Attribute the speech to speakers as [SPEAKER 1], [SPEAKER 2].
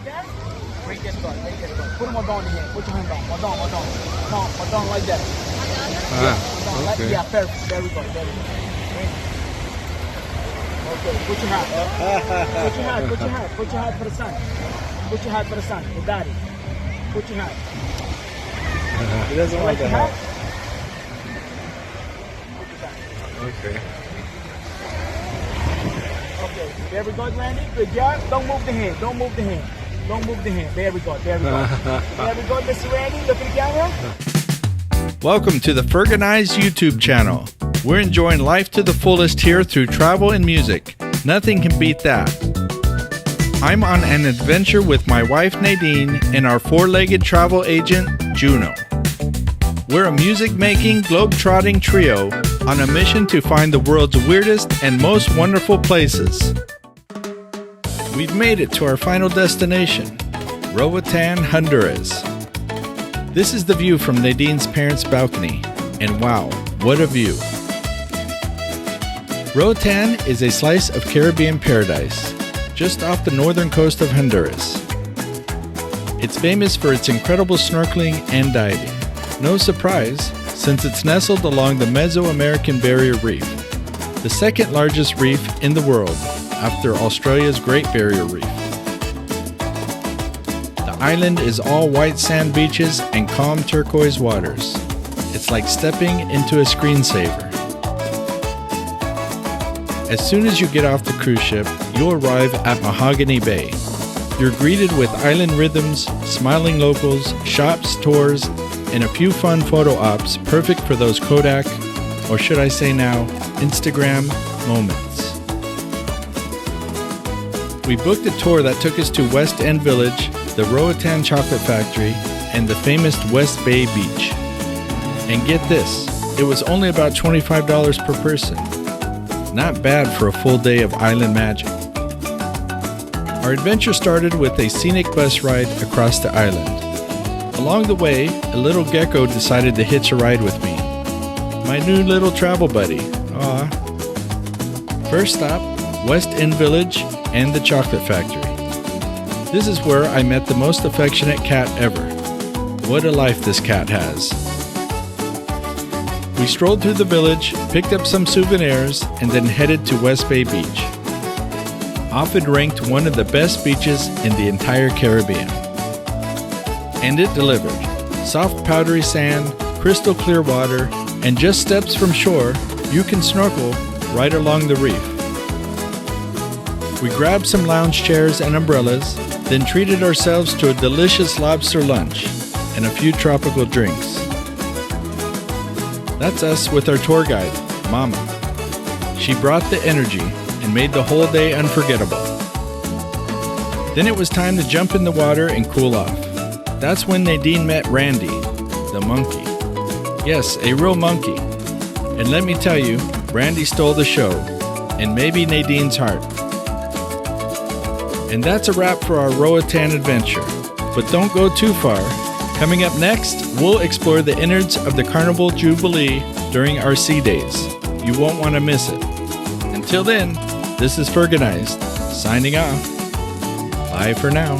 [SPEAKER 1] that? Bring this guy, bring this guy. Put him on down here. Put your hand down. One down. One down like that.
[SPEAKER 2] Okay.
[SPEAKER 1] Yeah, perfect. Very good. Okay, put your hat. Put your hat for the sun. Put your hat for the sun. The daddy. Put your hat.
[SPEAKER 2] He doesn't like the hat. Okay.
[SPEAKER 1] Okay, very good, Randy. Good job. Don't move the hand. Very good. Very good, Mr. Randy. Look at the camera.
[SPEAKER 3] Welcome to the FERGUNIZED YouTube channel. We're enjoying life to the fullest here through travel and music. Nothing can beat that. I'm on an adventure with my wife Nadine and our four-legged travel agent Juno. We're a music-making, globe-trotting trio on a mission to find the world's weirdest and most wonderful places. We've made it to our final destination, Roatán, Honduras. This is the view from Nadine's parents' balcony, and wow, what a view. Roatán is a slice of Caribbean paradise, just off the northern coast of Honduras. It's famous for its incredible snorkeling and diving. No surprise, since it's nestled along the Meso-American Barrier Reef, the second largest reef in the world after Australia's Great Barrier Reef. The island is all white sand beaches and calm turquoise waters. It's like stepping into a screensaver. As soon as you get off the cruise ship, you'll arrive at Mahogany Bay. You're greeted with island rhythms, smiling locals, shops, tours, and a few fun photo ops perfect for those Kodak, or should I say now, Instagram moments. We booked a tour that took us to West End Village, the Roatán Chocolate Factory, and the famous West Bay Beach. And get this, it was only about $25 per person. Not bad for a full day of island magic. Our adventure started with a scenic bus ride across the island. Along the way, a little gecko decided to hitch a ride with me. My new little travel buddy. Aww. First stop, West End Village and the Chocolate Factory. This is where I met the most affectionate cat ever. What a life this cat has. We strolled through the village, picked up some souvenirs, and then headed to West Bay Beach. Often ranked one of the best beaches in the entire Caribbean. And it delivered. Soft powdery sand, crystal clear water, and just steps from shore, you can snorkel right along the reef. We grabbed some lounge chairs and umbrellas, then treated ourselves to a delicious lobster lunch and a few tropical drinks. That's us with our tour guide, Mama. She brought the energy and made the whole day unforgettable. Then it was time to jump in the water and cool off. That's when Nadine met Randy, the monkey. Yes, a real monkey. And let me tell you, Randy stole the show, and maybe Nadine's heart. And that's a wrap for our Roatán adventure. But don't go too far. Coming up next, we'll explore the innards of the Carnival Jubilee during our sea days. You won't want to miss it. Until then, this is FERGUNIZED, signing off. Bye for now.